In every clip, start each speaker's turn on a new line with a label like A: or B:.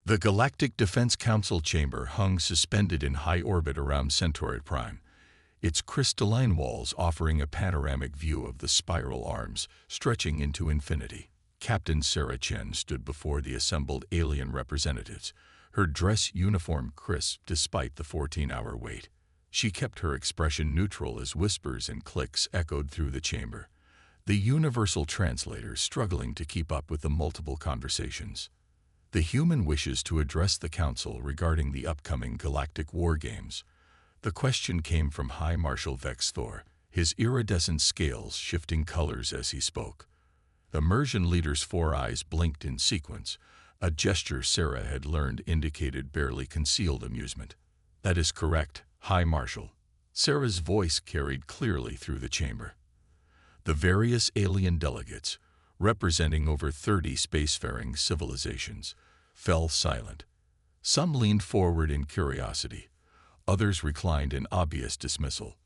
A: The Galactic Defense Council chamber hung suspended in high orbit around Centauri Prime, its crystalline walls offering a panoramic view of the spiral arms stretching into infinity. Captain Sarah Chen stood before the assembled alien representatives, her dress uniform crisp despite the 14-hour wait. She kept her expression neutral as whispers and clicks echoed through the chamber, the universal translator struggling to keep up with the multiple conversations. The human wishes to address the council regarding the upcoming galactic war games. The question came from High Marshal Vex Thor, his iridescent scales shifting colors as he spoke. The Mersian leader's 4 eyes blinked in sequence, a gesture Sarah had learned indicated barely concealed amusement. "That is correct, High Marshal." Sarah's voice carried clearly through the chamber. The various alien delegates, representing over 30 spacefaring civilizations, fell silent. Some leaned forward in curiosity, others reclined in obvious dismissal.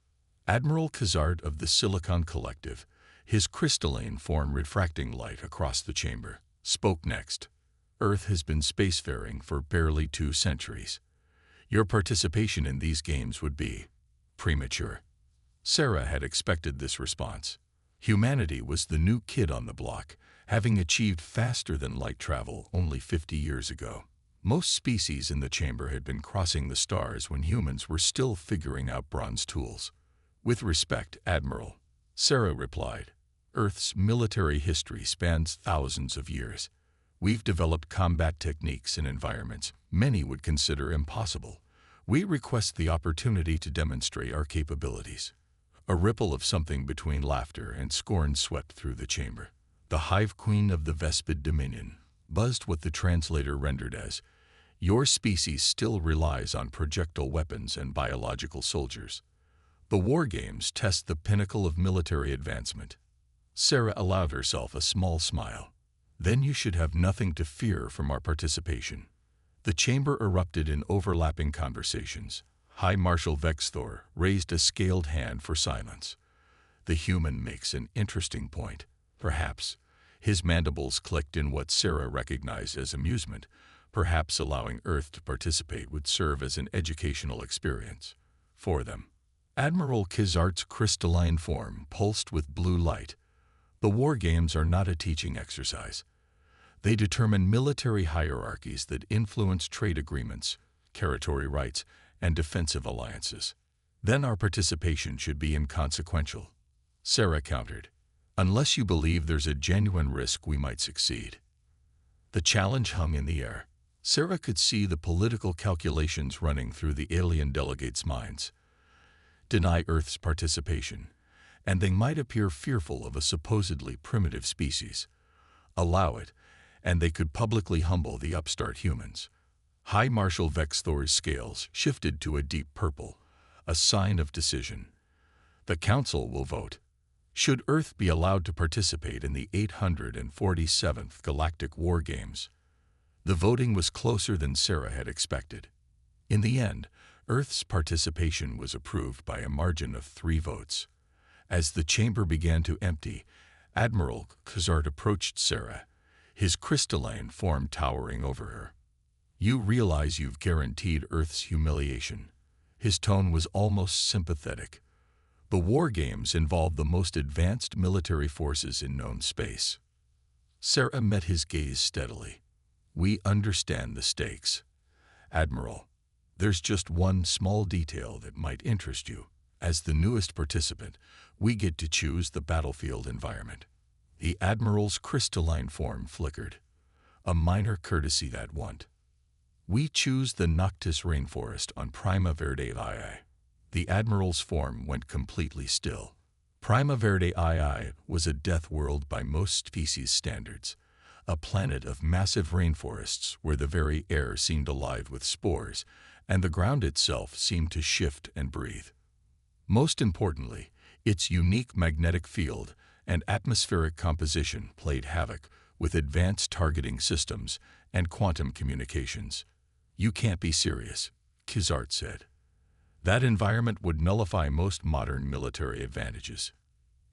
A: Admiral Khazard of the Silicon Collective, his crystalline form refracting light across the chamber, spoke next. "Earth has been spacefaring for barely 2 centuries. Your participation in these games would be premature." Sarah had expected this response. Humanity was the new kid on the block, having achieved faster-than-light travel only 50 years ago. Most species in the chamber had been crossing the stars when humans were still figuring out bronze tools. "With respect, Admiral," Sarah replied, "Earth's military history spans thousands of years. We've developed combat techniques in environments many would consider impossible. We request the opportunity to demonstrate our capabilities." A ripple of something between laughter and scorn swept through the chamber. The Hive Queen of the Vespid Dominion buzzed what the translator rendered as, "Your species still relies on projectile weapons and biological soldiers. The war games test the pinnacle of military advancement." Sarah allowed herself a small smile. "Then you should have nothing to fear from our participation." The chamber erupted in overlapping conversations. High Marshal Vex Thor raised a scaled hand for silence. "The human makes an interesting point, perhaps." His mandibles clicked in what Sarah recognized as amusement. Perhaps allowing Earth to participate would serve as an educational experience for them. Admiral Khazard's crystalline form pulsed with blue light. "The war games are not a teaching exercise. They determine military hierarchies that influence trade agreements, territory rights, and defensive alliances. Then our participation should be inconsequential." Sarah countered, "Unless you believe there's a genuine risk we might succeed." The challenge hung in the air. Sarah could see the political calculations running through the alien delegates' minds. Deny Earth's participation, and they might appear fearful of a supposedly primitive species. Allow it, and they could publicly humble the upstart humans. High Marshal Vex Thor's scales shifted to a deep purple, a sign of decision. "The Council will vote. Should Earth be allowed to participate in the 847th Galactic War Games?" The voting was closer than Sarah had expected. In the end, Earth's participation was approved by a margin of 3 votes. As the chamber began to empty, Admiral Khazard approached Sarah, his crystalline form towering over her. "You realize you've guaranteed Earth's humiliation." His tone was almost sympathetic. "The war games involve the most advanced military forces in known space." Sarah met his gaze steadily. "We understand the stakes, Admiral. There's just one small detail that might interest you. As the newest participant, we get to choose the battlefield environment." The Admiral's crystalline form flickered. "A minor courtesy that want. We choose the Noctis rainforest on Prima Verde II." The Admiral's form went completely still. Prima Verde II was a death world by most species standards, a planet of massive rainforests where the very air seemed alive with spores, and the ground itself seemed to shift and breathe. Most importantly, its unique magnetic field and atmospheric composition played havoc with advanced targeting systems and quantum communications. "You can't be serious," Khazard said. "That environment would nullify most modern military advantages."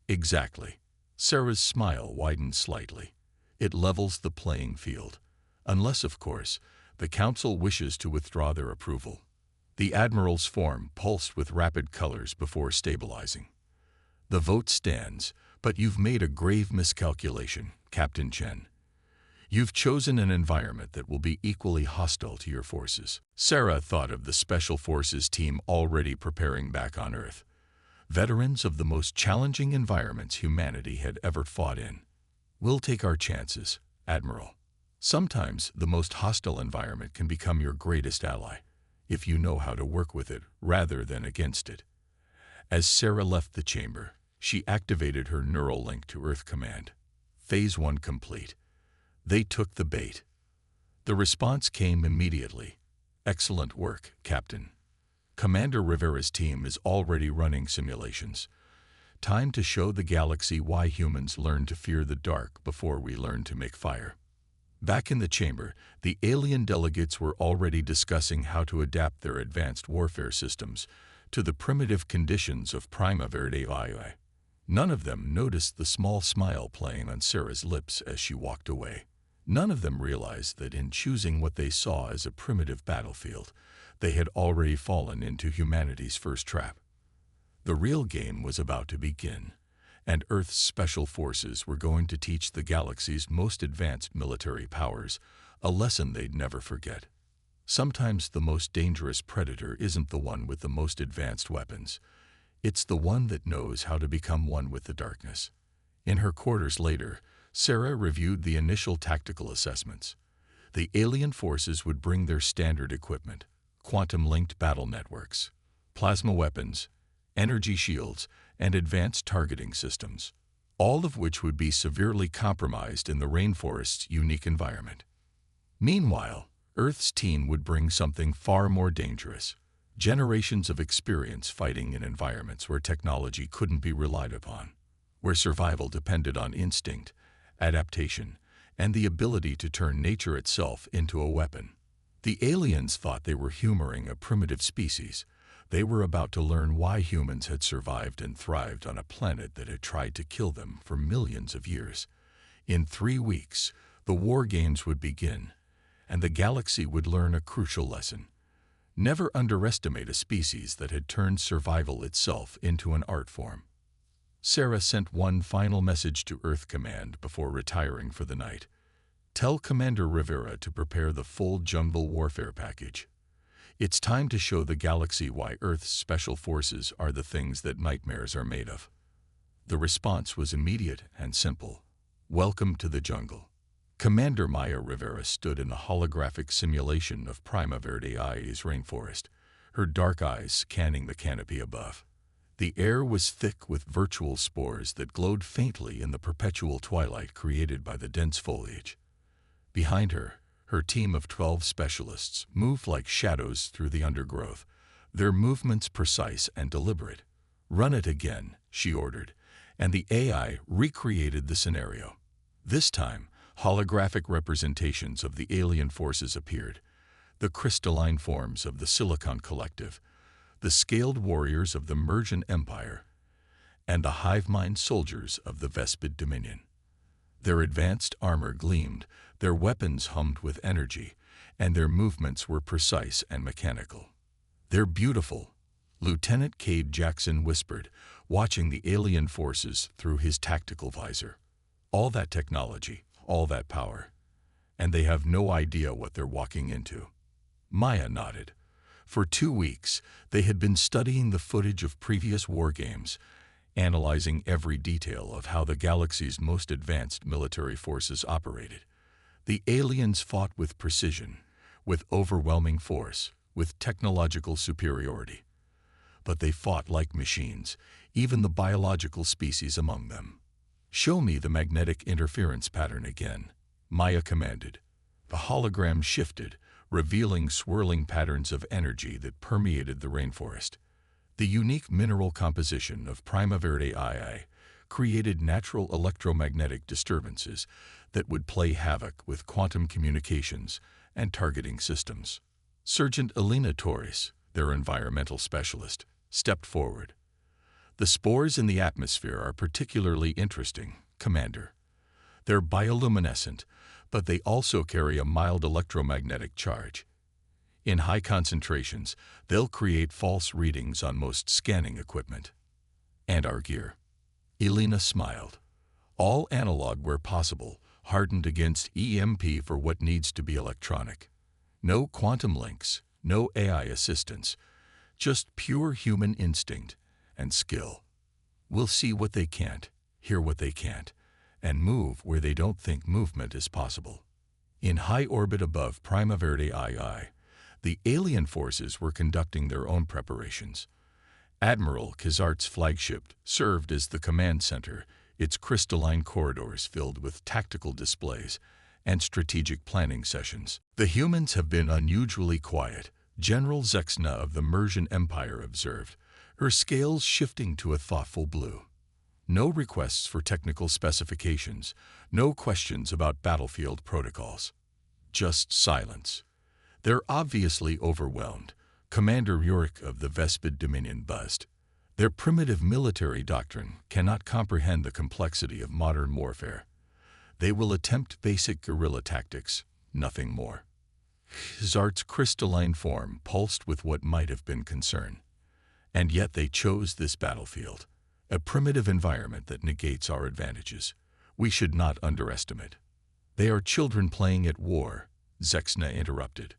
A: "Exactly." Sarah's smile widened slightly. "It levels the playing field. Unless, of course, The Council wishes to withdraw their approval. The Admiral's form pulsed with rapid colors before stabilizing. The vote stands, but you've made a grave miscalculation, Captain Chen. You've chosen an environment that will be equally hostile to your forces. Sarah thought of the Special Forces team already preparing back on Earth. Veterans of the most challenging environments humanity had ever fought in. We'll take our chances, Admiral. Sometimes the most hostile environment can become your greatest ally, if you know how to work with it rather than against it. As Sarah left the chamber, she activated her neural link to Earth Command. Phase 1 complete. They took the bait. The response came immediately. Excellent work, Captain. Commander Rivera's team is already running simulations. Time to show the galaxy why humans learn to fear the dark before we learn to make fire. Back in the chamber, the alien delegates were already discussing how to adapt their advanced warfare systems to the primitive conditions of Prima Verde AI. None of them noticed the small smile playing on Sarah's lips as she walked away. None of them realized that in choosing what they saw as a primitive battlefield, they had already fallen into humanity's first trap. The real game was about to begin, and Earth's special forces were going to teach the galaxy's most advanced military powers a lesson they'd never forget. Sometimes the most dangerous predator isn't the one with the most advanced weapons. It's the one that knows how to become one with the darkness. In her quarters later, Sarah reviewed the initial tactical assessments. The alien forces would bring their standard equipment: quantum-linked battle networks, plasma weapons, energy shields, and advanced targeting systems, all of which would be severely compromised in the rainforest's unique environment. Meanwhile, Earth's team would bring something far more dangerous: generations of experience fighting in environments where technology couldn't be relied upon, where survival depended on instinct, adaptation, and the ability to turn nature itself into a weapon. The aliens thought they were humoring a primitive species. They were about to learn why humans had survived and thrived on a planet that had tried to kill them for millions of years. In 3 weeks, the war games would begin, and the galaxy would learn a crucial lesson. Never underestimate a species that had turned survival itself into an art form. Sarah sent one final message to Earth Command before retiring for the night. Tell Commander Rivera to prepare the full jungle warfare package. It's time to show the galaxy why Earth's special forces are the things that nightmares are made of. The response was immediate and simple. Welcome to the jungle. Commander Maya Rivera stood in a holographic simulation of Prima Verde AI's rainforest, her dark eyes scanning the canopy above. The air was thick with virtual spores that glowed faintly in the perpetual twilight created by the dense foliage. Behind her, her team of 12 specialists moved like shadows through the undergrowth, their movements precise and deliberate. Run it again, she ordered, and the AI recreated the scenario. This time, holographic representations of the alien forces appeared: the crystalline forms of the Silicon Collective, the scaled warriors of the Mergent Empire, and the hive-mind soldiers of the Vespid Dominion. Their advanced armor gleamed, their weapons hummed with energy, and their movements were precise and mechanical. "They're beautiful," Lieutenant Cade Jackson whispered, watching the alien forces through his tactical visor. "All that technology, all that power. And they have no idea what they're walking into." Maya nodded. For 2 weeks, they had been studying the footage of previous war games, analyzing every detail of how the galaxy's most advanced military forces operated. The aliens fought with precision, with overwhelming force, with technological superiority. But they fought like machines, even the biological species among them. "Show me the magnetic interference pattern again," Maya commanded. The hologram shifted, revealing swirling patterns of energy that permeated the rainforest. The unique mineral composition of Prima Verde AI created natural electromagnetic disturbances that would play havoc with quantum communications and targeting systems. Sergeant Elena Torres, their environmental specialist, stepped forward. "The spores in the atmosphere are particularly interesting, Commander. They're bioluminescent, but they also carry a mild electromagnetic charge. In high concentrations, they'll create false readings on most scanning equipment. And our gear. Elena smiled. All analog where possible, hardened against EMP for what needs to be electronic. No quantum links, no AI assistance, just pure human instinct and skill. We'll see what they can't, hear what they can't, and move where they don't think movement is possible. In high orbit above Prima Verde II, the alien forces were conducting their own preparations. Admiral Kazart's flagship served as the command center, its crystalline corridors filled with tactical displays and strategic planning sessions. The humans have been unusually quiet, General Zexna of the Mersian Empire observed, her scales shifting to a thoughtful blue. No requests for technical specifications, no questions about battlefield protocols. Just silence. They're obviously overwhelmed, Commander Yorick of the Vespid Dominion buzzed. Their primitive military doctrine cannot comprehend the complexity of modern warfare. They will attempt basic guerrilla tactics, nothing more. Zart's crystalline form pulsed with what might have been concern. And yet they chose this battlefield, a primitive environment that negates our advantages. We should not underestimate. They are children playing at war, Zexna interrupted.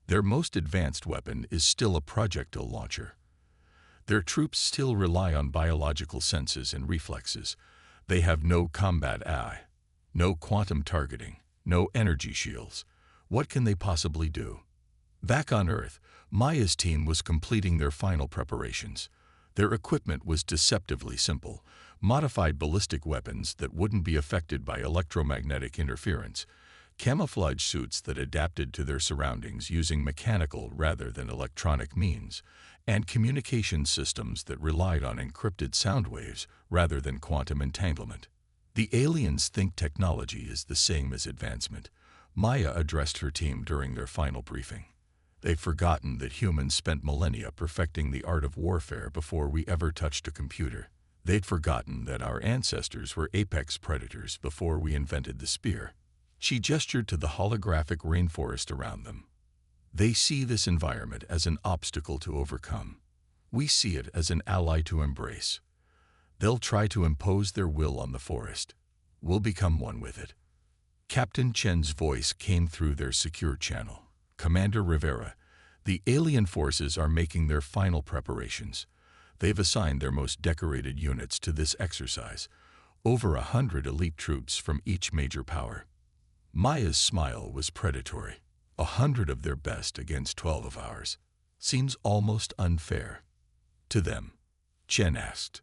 A: Their most advanced weapon is still a projectile launcher. Their troops still rely on biological senses and reflexes. They have no combat AI, no quantum targeting, no energy shields. What can they possibly do? Back on Earth, Maya's team was completing their final preparations. Their equipment was deceptively simple, modified ballistic weapons that wouldn't be affected by electromagnetic interference, camouflage suits that adapted to their surroundings using mechanical rather than electronic means, and communication systems that relied on encrypted sound waves rather than quantum entanglement. The aliens think technology is the same as advancement. Maya addressed her team during their final briefing. They've forgotten that humans spent millennia perfecting the art of warfare before we ever touched a computer. They'd forgotten that our ancestors were apex predators before we invented the spear. She gestured to the holographic rainforest around them. They see this environment as an obstacle to overcome. We see it as an ally to embrace. They'll try to impose their will on the forest. We'll become one with it. Captain Chen's voice came through their secure channel. Commander Rivera, the alien forces are making their final preparations. They've assigned their most decorated units to this exercise, over 100 elite troops from each major power. Maya's smile was predatory. 100 of their best against 12 of ours. Seems almost unfair. To them, Chen asked.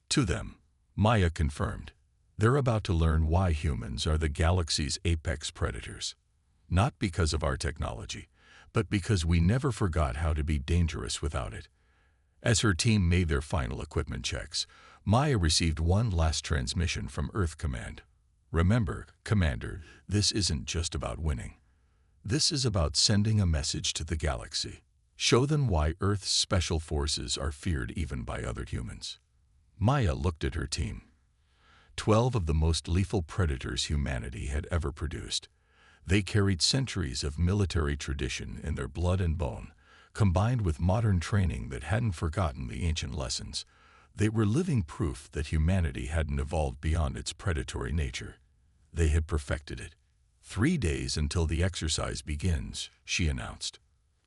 A: To them, Maya confirmed. They're about to learn why humans are the galaxy's apex predators. Not because of our technology, but because we never forgot how to be dangerous without it. As her team made their final equipment checks, Maya received one last transmission from Earth Command. Remember, Commander, this isn't just about winning. This is about sending a message to the galaxy. Show them why Earth's special forces are feared even by other humans. Maya looked at her team. 12 of the most lethal predators humanity had ever produced. They carried centuries of military tradition in their blood and bone, combined with modern training that hadn't forgotten the ancient lessons. They were living proof that humanity hadn't evolved beyond its predatory nature. They had perfected it. 3 days until the exercise begins, she announced.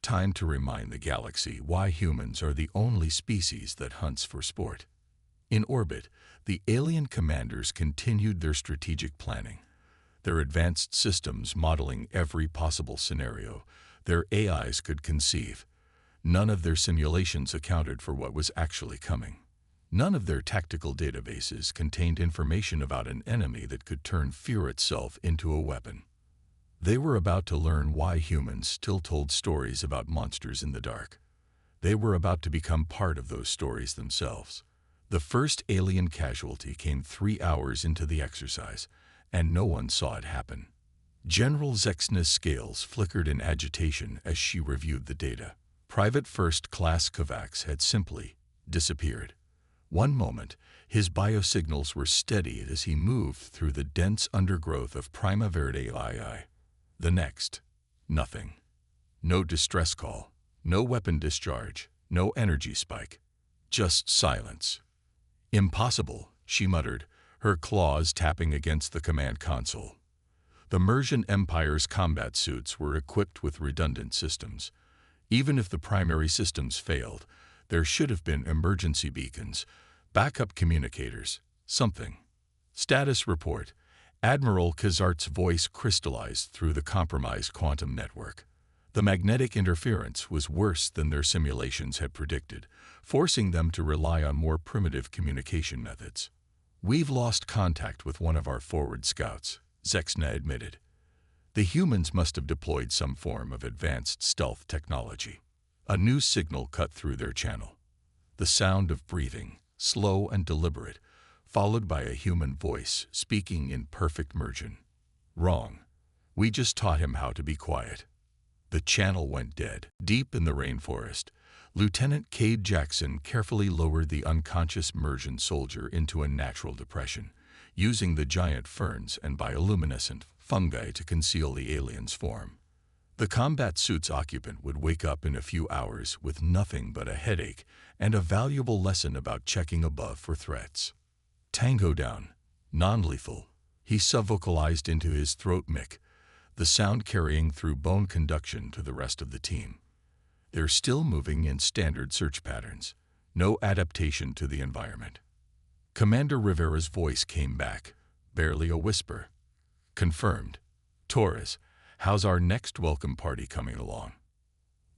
A: Time to remind the galaxy why humans are the only species that hunts for sport. In orbit, the alien commanders continued their strategic planning. Their advanced systems modeling every possible scenario their AIs could conceive. None of their simulations accounted for what was actually coming. None of their tactical databases contained information about an enemy that could turn fear itself into a weapon. They were about to learn why humans still told stories about monsters in the dark. They were about to become part of those stories themselves. The first alien casualty came 3 hours into the exercise, and no one saw it happen. General Zexna's scales flickered in agitation as she reviewed the data. Private First Class Kovacs had simply disappeared. One moment, his biosignals were steady as he moved through the dense undergrowth of Prima Verde II. The next, nothing. No distress call, no weapon discharge, no energy spike. Just silence. Impossible, she muttered, her claws tapping against the command console. The Mersian Empire's combat suits were equipped with redundant systems. Even if the primary systems failed, there should have been emergency beacons, backup communicators, something. Status report. Admiral Kazart's voice crystallized through the compromised quantum network. The magnetic interference was worse than their simulations had predicted, forcing them to rely on more primitive communication methods. "We've lost contact with one of our forward scouts," Zexna admitted. "The humans must have deployed some form of advanced stealth technology." A new signal cut through their channel. The sound of breathing, slow and deliberate, followed by a human voice speaking in perfect Mersian. "Wrong. We just taught him how to be quiet." The channel went dead. Deep in the rainforest, Lieutenant Cade Jackson carefully lowered the unconscious Mersian soldier into a natural depression, using the giant ferns and bioluminescent fungi to conceal the alien's form. The combat suit's occupant would wake up in a few hours with nothing but a headache and a valuable lesson about checking above for threats. "Tango down. Non-lethal," he subvocalized into his throat mic, the sound carrying through bone conduction to the rest of the team. They're still moving in standard search patterns. No adaptation to the environment. Commander Rivera's voice came back, barely a whisper. "Confirmed. Torres, how's our next welcome party coming along?"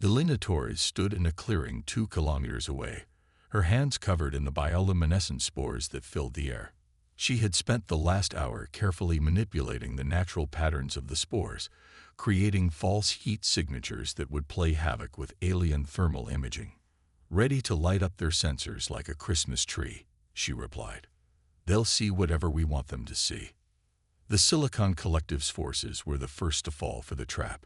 A: Delina Torres stood in a clearing 2 kilometers away, her hands covered in the bioluminescent spores that filled the air. She had spent the last hour carefully manipulating the natural patterns of the spores, creating false heat signatures that would play havoc with alien thermal imaging. "Ready to light up their sensors like a Christmas tree," she replied. "They'll see whatever we want them to see." The Silicon Collective's forces were the first to fall for the trap.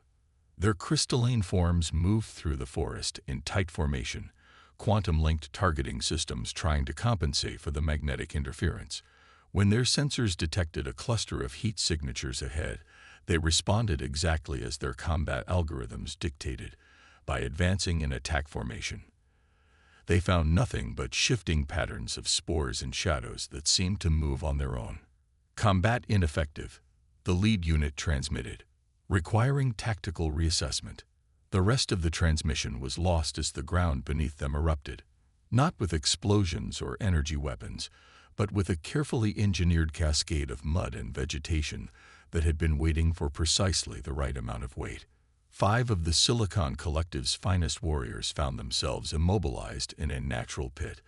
A: Their crystalline forms moved through the forest in tight formation, quantum-linked targeting systems trying to compensate for the magnetic interference. When their sensors detected a cluster of heat signatures ahead, they responded exactly as their combat algorithms dictated, by advancing in attack formation. They found nothing but shifting patterns of spores and shadows that seemed to move on their own. "Combat ineffective," the lead unit transmitted, requiring tactical reassessment. The rest of the transmission was lost as the ground beneath them erupted, not with explosions or energy weapons, but with a carefully engineered cascade of mud and vegetation that had been waiting for precisely the right amount of weight. 5 of the Silicon Collective's finest warriors found themselves immobilized in a natural pit,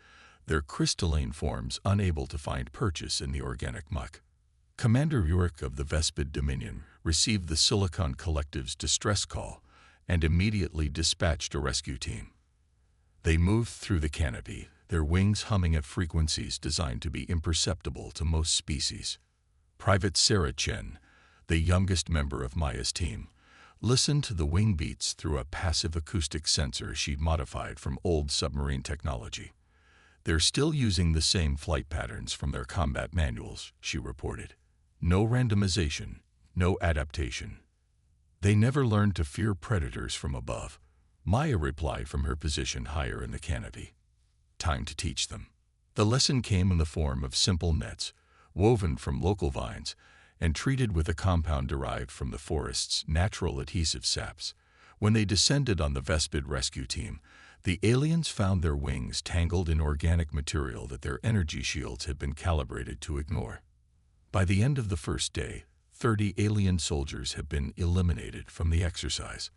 A: their crystalline forms unable to find purchase in the organic muck. Commander Uric of the Vespid Dominion received the Silicon Collective's distress call and immediately dispatched a rescue team. They moved through the canopy, their wings humming at frequencies designed to be imperceptible to most species. Private Sarah Chen, the youngest member of Maya's team, listened to the wing beats through a passive acoustic sensor she'd modified from old submarine technology. "They're still using the same flight patterns from their combat manuals," she reported. "No randomization, no adaptation. They never learned to fear predators from above," Maya replied from her position higher in the canopy. "Time to teach them." The lesson came in the form of simple nets, woven from local vines, and treated with a compound derived from the forest's natural adhesive saps. When they descended on the Vespid rescue team, the aliens found their wings tangled in organic material that their energy shields had been calibrated to ignore. By the end of the first day, 30 alien soldiers had been eliminated from the exercise.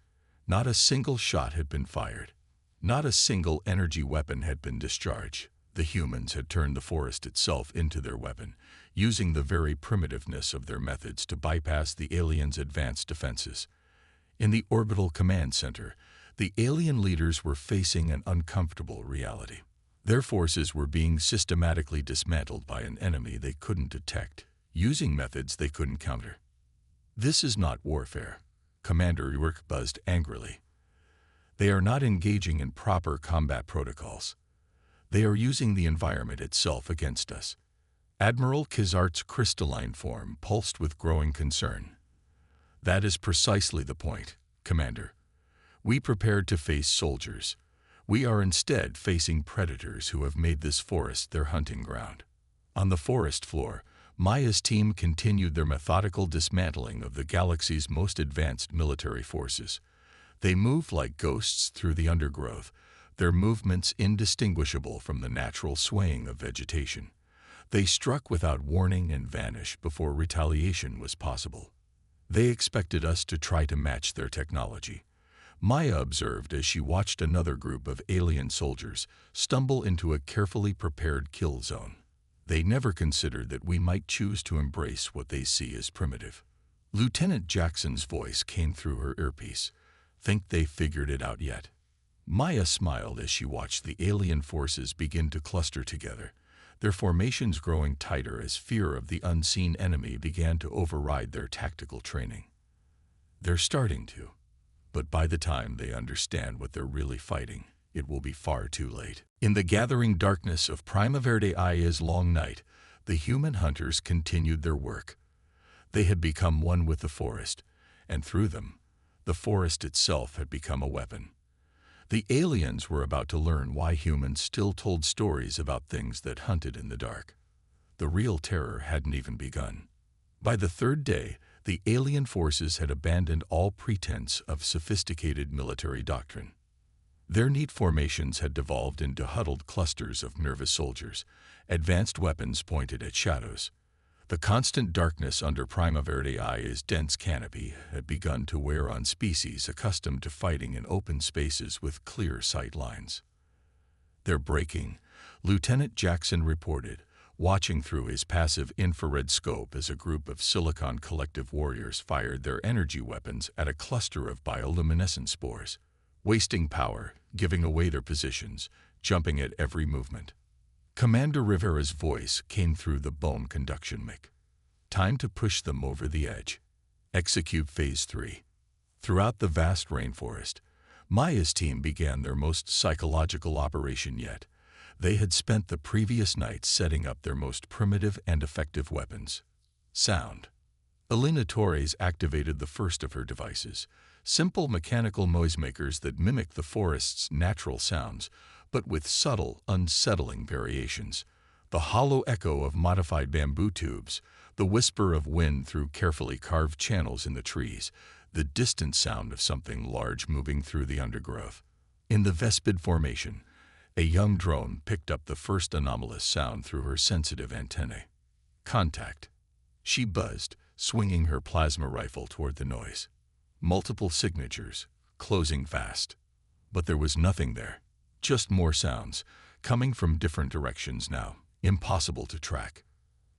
A: Not a single shot had been fired. Not a single energy weapon had been discharged. The humans had turned the forest itself into their weapon, using the very primitiveness of their methods to bypass the aliens' advanced defenses. In the orbital command center, the alien leaders were facing an uncomfortable reality. Their forces were being systematically dismantled by an enemy they couldn't detect, using methods they couldn't counter. "This is not warfare," Commander Uric buzzed angrily. "They are not engaging in proper combat protocols. They are using the environment itself against us." Admiral Kazart's crystalline form pulsed with growing concern. That is precisely the point, Commander. We prepared to face soldiers. We are instead facing predators who have made this forest their hunting ground. On the forest floor, Maya's team continued their methodical dismantling of the galaxy's most advanced military forces. They moved like ghosts through the undergrowth, their movements indistinguishable from the natural swaying of vegetation. They struck without warning and vanished before retaliation was possible. They expected us to try to match their technology. Maya observed as she watched another group of alien soldiers stumble into a carefully prepared kill zone. They never considered that we might choose to embrace what they see as primitive. Lieutenant Jackson's voice came through her earpiece. "Think they figured it out yet?" Maya smiled as she watched the alien forces begin to cluster together, their formations growing tighter as fear of the unseen enemy began to override their tactical training. They're starting to, but by the time they understand what they're really fighting, it will be far too late. In the gathering darkness of Prima Verde I's long night, the human hunters continued their work. They had become one with the forest, and through them, the forest itself had become a weapon. The aliens were about to learn why humans still told stories about things that hunted in the dark. The real terror hadn't even begun. By the third day, the alien forces had abandoned all pretense of sophisticated military doctrine. Their neat formations had devolved into huddled clusters of nervous soldiers, advanced weapons pointed at shadows. The constant darkness under Prima Verde I's dense canopy had begun to wear on species accustomed to fighting in open spaces with clear sight lines. "They're breaking," Lieutenant Jackson reported, watching through his passive infrared scope as a group of Silicon Collective warriors fired their energy weapons at a cluster of bioluminescent spores, wasting power, giving away their positions, jumping at every movement. Commander Rivera's voice came through the bone conduction mic. "Time to push them over the edge. Execute Phase 3. Throughout the vast rainforest, Maya's team began their most psychological operation yet. They had spent the previous night setting up their most primitive and effective weapons. Sound. Elena Torres activated the first of her devices, simple mechanical noisemakers that mimic the forest's natural sounds, but with subtle, unsettling variations. The hollow echo of modified bamboo tubes, the whisper of wind through carefully carved channels in the trees, the distant sound of something large moving through the undergrowth. In the Vespid formation, a young drone picked up the first anomalous sound through her sensitive antennae. Contact. She buzzed, swinging her plasma rifle toward the noise. Multiple signatures, closing fast. But there was nothing there. Just more sounds, coming from different directions now, impossible to track.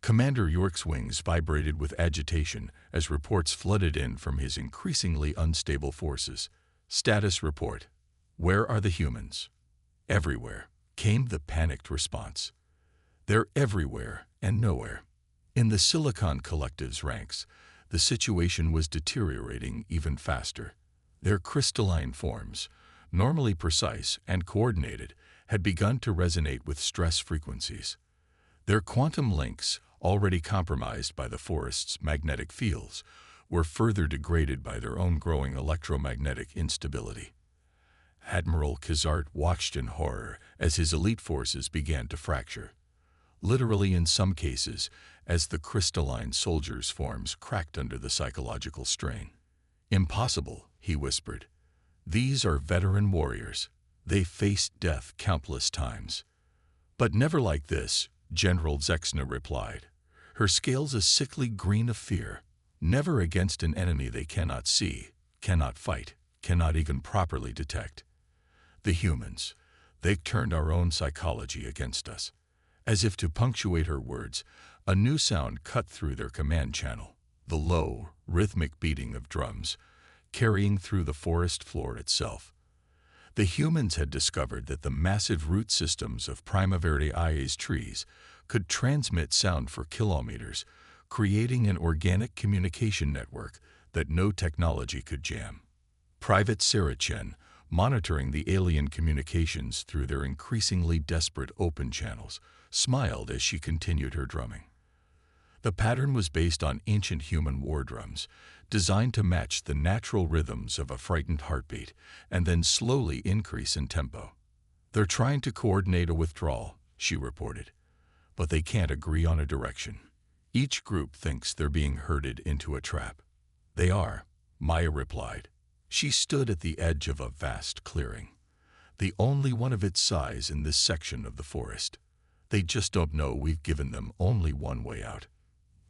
A: Commander York's wings vibrated with agitation as reports flooded in from his increasingly unstable forces. Status report. "Where are the humans?" "Everywhere," came the panicked response. "They're everywhere and nowhere." In the Silicon Collective's ranks, the situation was deteriorating even faster. Their crystalline forms, normally precise and coordinated, had begun to resonate with stress frequencies. Their quantum links, already compromised by the forest's magnetic fields, were further degraded by their own growing electromagnetic instability. Admiral Kazart watched in horror as his elite forces began to fracture. Literally in some cases, as the crystalline soldiers' forms cracked under the psychological strain. "Impossible," he whispered. "These are veteran warriors. They faced death countless times." "But never like this," General Zexna replied, her scales a sickly green of fear. "Never against an enemy they cannot see, cannot fight, cannot even properly detect. The humans, they've turned our own psychology against us." As if to punctuate her words, a new sound cut through their command channel, the low, rhythmic beating of drums, carrying through the forest floor itself. The humans had discovered that the massive root systems of Prima Verde I's trees could transmit sound for kilometers, creating an organic communication network that no technology could jam. Private Sarah Chen, monitoring the alien communications through their increasingly desperate open channels, smiled as she continued her drumming. The pattern was based on ancient human war drums, designed to match the natural rhythms of a frightened heartbeat and then slowly increase in tempo. "They're trying to coordinate a withdrawal," she reported, "but they can't agree on a direction. Each group thinks they're being herded into a trap." "They are," Maya replied. She stood at the edge of a vast clearing, the only one of its size in this section of the forest. "They just don't know we've given them only one way out."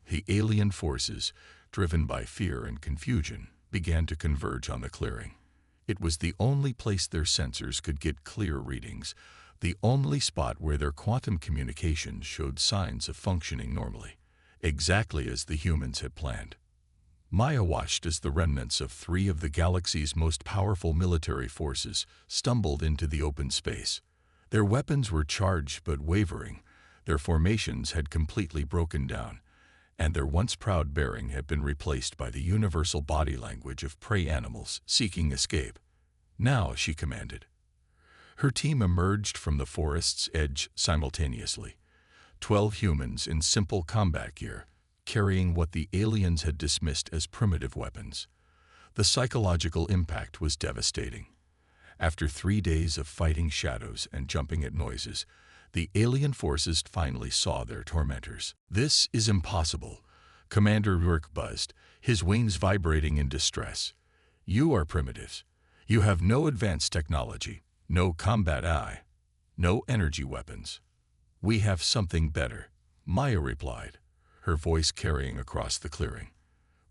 A: The alien forces, driven by fear and confusion, began to converge on the clearing. It was the only place their sensors could get clear readings, the only spot where their quantum communications showed signs of functioning normally, exactly as the humans had planned. Maya watched as the remnants of 3 of the galaxy's most powerful military forces stumbled into the open space. Their weapons were charged but wavering, their formations had completely broken down, and their once proud bearing had been replaced by the universal body language of prey animals seeking escape. "Now," she commanded. Her team emerged from the forest's edge simultaneously. 12 humans in simple combat gear, carrying what the aliens had dismissed as primitive weapons. The psychological impact was devastating. After 3 days of fighting shadows and jumping at noises, the alien forces finally saw their tormentors. "This is impossible," Commander Rourke buzzed, his wings vibrating in distress. "You are primitives. You have no advanced technology, no combat eye, no energy weapons." "We have something better," Maya replied, her voice carrying across the clearing.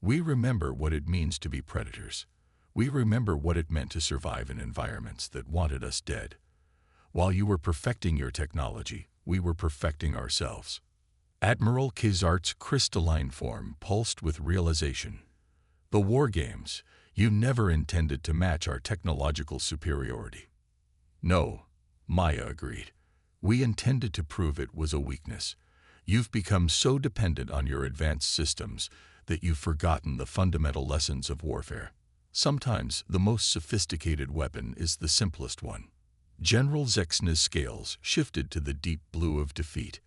A: "We remember what it means to be predators. We remember what it meant to survive in environments that wanted us dead. While you were perfecting your technology, we were perfecting ourselves." Admiral Kizart's crystalline form pulsed with realization. "The war games, you never intended to match our technological superiority." "No," Maya agreed. "We intended to prove it was a weakness. You've become so dependent on your advanced systems that you've forgotten the fundamental lessons of warfare. Sometimes the most sophisticated weapon is the simplest one." General Zexna's scales shifted to the deep blue of defeat.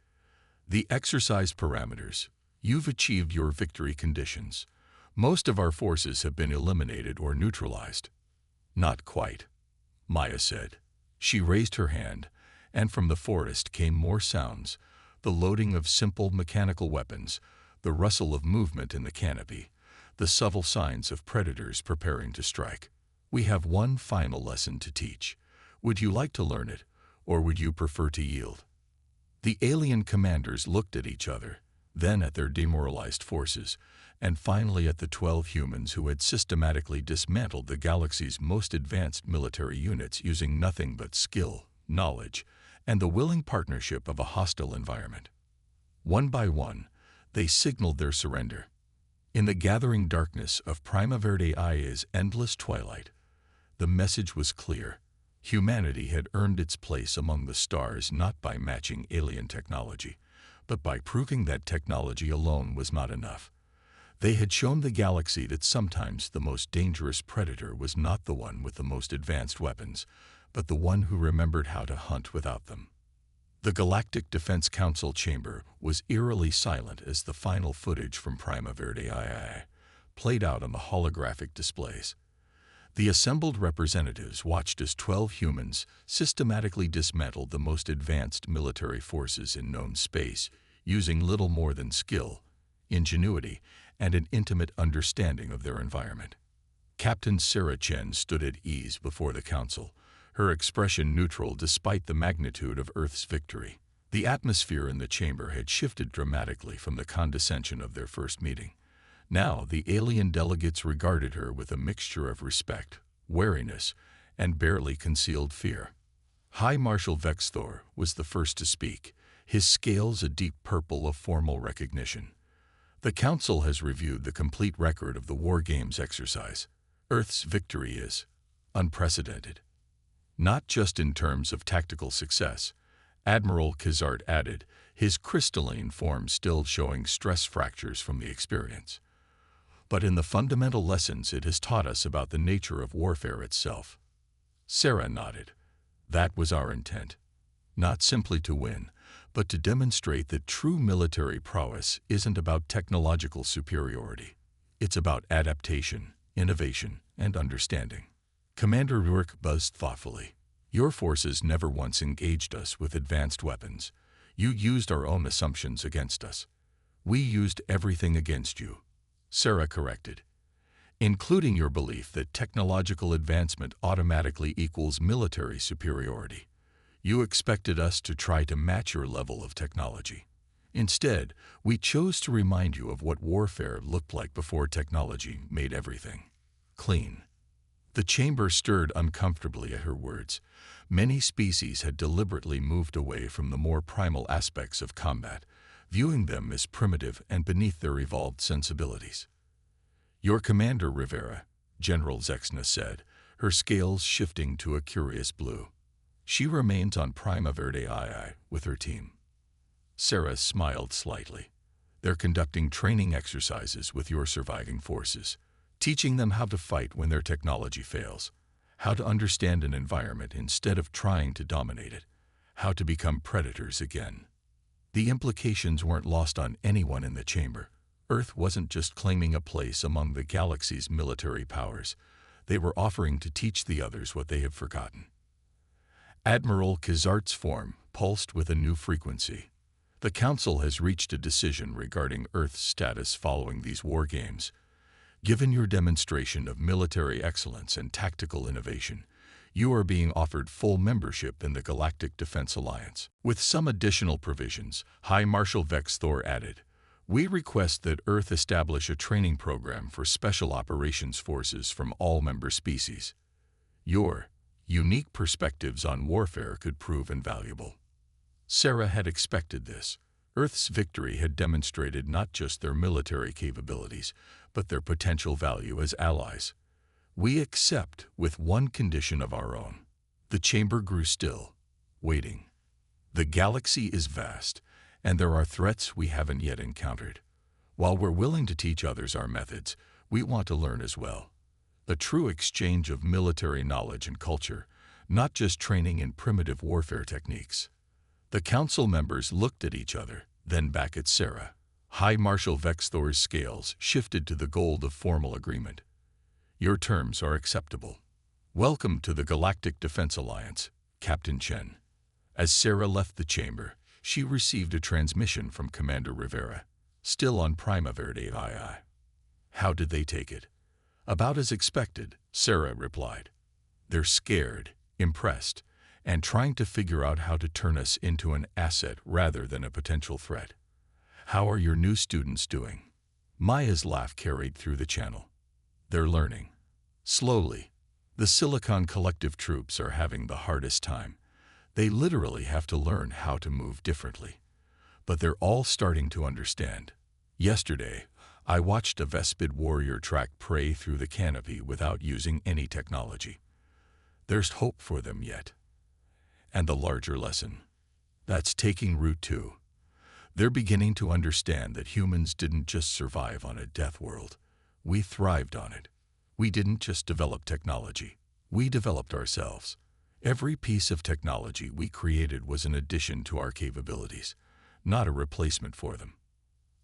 A: "The exercise parameters. You've achieved your victory conditions. Most of our forces have been eliminated or neutralized." "Not quite," Maya said. She raised her hand, and from the forest came more sounds, the loading of simple mechanical weapons, the rustle of movement in the canopy, the subtle signs of predators preparing to strike. "We have one final lesson to teach. Would you like to learn it, or would you prefer to yield?" The alien commanders looked at each other, then at their demoralized forces, and finally at the 12 humans who had systematically dismantled the galaxy's most advanced military units using nothing but skill, knowledge, and the willing partnership of a hostile environment. One by one, they signaled their surrender. In the gathering darkness of Prima Verdei's endless twilight, the message was clear. Humanity had earned its place among the stars not by matching alien technology, but by proving that technology alone was not enough. They had shown the galaxy that sometimes the most dangerous predator was not the one with the most advanced weapons, but the one who remembered how to hunt without them. The Galactic Defense Council chamber was eerily silent as the final footage from Prima Verdei played out on the holographic displays. The assembled representatives watched as 12 humans systematically dismantled the most advanced military forces in known space, using little more than skill, ingenuity, and an intimate understanding of their environment. Captain Sarah Chen stood at ease before the council, her expression neutral despite the magnitude of Earth's victory. The atmosphere in the chamber had shifted dramatically from the condescension of their first meeting. Now the alien delegates regarded her with a mixture of respect, wariness, and barely concealed fear. High Marshal Vexthor was the first to speak, his scales a deep purple of formal recognition. "The Council has reviewed the complete record of the War Games exercise. Earth's victory is unprecedented. Not just in terms of tactical success," Admiral Kizart added, his crystalline form still showing stress fractures from the experience, "but in the fundamental lessons it has taught us about the nature of warfare itself." Sarah nodded. "That was our intent. Not simply to win, but to demonstrate that true military prowess isn't about technological superiority. It's about adaptation, innovation, and understanding. Commander Rourke buzzed thoughtfully. Your forces never once engaged us with advanced weapons. You used our own assumptions against us. We used everything against you, Sarah corrected, including your belief that technological advancement automatically equals military superiority. You expected us to try to match your level of technology. Instead, we chose to remind you of what warfare looked like before technology made everything clean. The chamber stirred uncomfortably at her words. Many species had deliberately moved away from the more primal aspects of combat, viewing them as primitive and beneath their evolved sensibilities. Your commander, Rivera, General Zexna said, her scales shifting to a curious blue. She remains on Prima Verde II with her team. Sarah smiled slightly. They're conducting training exercises with your surviving forces, teaching them how to fight when their technology fails, how to understand an environment instead of trying to dominate it, how to become predators again. The implications weren't lost on anyone in the chamber. Earth wasn't just claiming a place among the galaxy's military powers. They were offering to teach the others what they have forgotten. Admiral Kazart's form pulsed with a new frequency. The Council has reached a decision regarding Earth's status following these war games. Given your demonstration of military excellence and tactical innovation, you are being offered full membership in the Galactic Defense Alliance. With some additional provisions, High Marshal Vex Thor added, we request that Earth establish a training program for special operations forces from all member species. Your unique perspectives on warfare could prove invaluable. Sarah had expected this. Earth's victory had demonstrated not just their military capabilities, but their potential value as allies. We accept with one condition of our own. The chamber grew still, waiting. The galaxy is vast, and there are threats we haven't yet encountered. While we're willing to teach others our methods, we want to learn as well. A true exchange of military knowledge and culture, not just training in primitive warfare techniques. The council members looked at each other, then back at Sarah. High Marshal Vex Thor's scales shifted to the gold of formal agreement. Your terms are acceptable. Welcome to the Galactic Defense Alliance, Captain Chen. As Sarah left the chamber, she received a transmission from Commander Rivera, still on Prima Verde II. How did they take it? About as expected, Sarah replied. They're scared, impressed, and trying to figure out how to turn us into an asset rather than a potential threat. How are your new students doing? Maya's laugh carried through the channel. They're learning. Slowly. The Silicon Collective troops are having the hardest time. They literally have to learn how to move differently. But they're all starting to understand. Yesterday, I watched a Vespid warrior track prey through the canopy without using any technology. There's hope for them yet. And the larger lesson. That's taking root too. They're beginning to understand that humans didn't just survive on a death world. We thrived on it. We didn't just develop technology. We developed ourselves. Every piece of technology we created was an addition to our capabilities, not a replacement for them.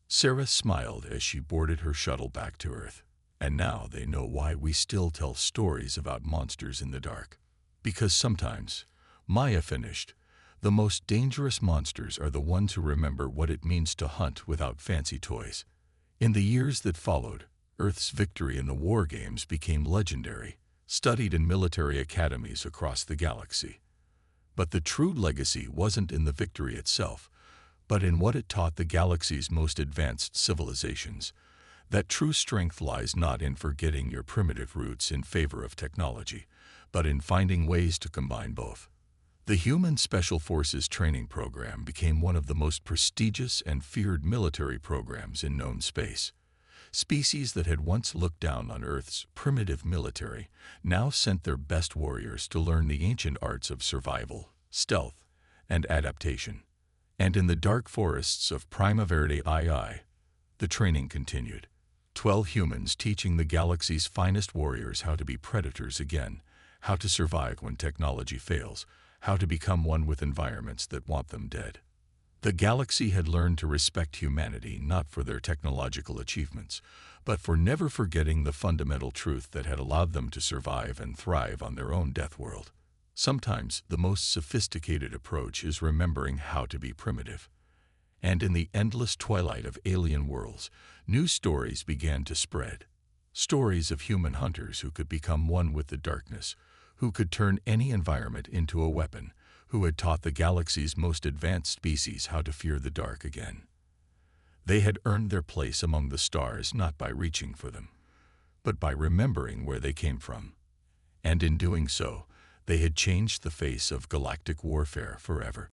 A: Sarah smiled as she boarded her shuttle back to Earth. And now they know why we still tell stories about monsters in the dark. Because sometimes, Maya finished, the most dangerous monsters are the ones who remember what it means to hunt without fancy toys. In the years that followed, Earth's victory in the war games became legendary, studied in military academies across the galaxy. But the true legacy wasn't in the victory itself, but in what it taught the galaxy's most advanced civilizations. That true strength lies not in forgetting your primitive roots in favor of technology, but in finding ways to combine both. The Human Special Forces training program became one of the most prestigious and feared military programs in known space. Species that had once looked down on Earth's primitive military now sent their best warriors to learn the ancient arts of survival, stealth, and adaptation. And in the dark forests of Prima Verde II, the training continued. 12 humans teaching the galaxy's finest warriors how to be predators again, how to survive when technology fails, how to become one with environments that want them dead. The galaxy had learned to respect humanity not for their technological achievements, but for never forgetting the fundamental truth that had allowed them to survive and thrive on their own death world. Sometimes the most sophisticated approach is remembering how to be primitive. And in the endless twilight of alien worlds, new stories began to spread. Stories of human hunters who could become one with the darkness, who could turn any environment into a weapon, who had taught the galaxy's most advanced species how to fear the dark again. They had earned their place among the stars not by reaching for them, but by remembering where they came from. And in doing so, they had changed the face of galactic warfare forever.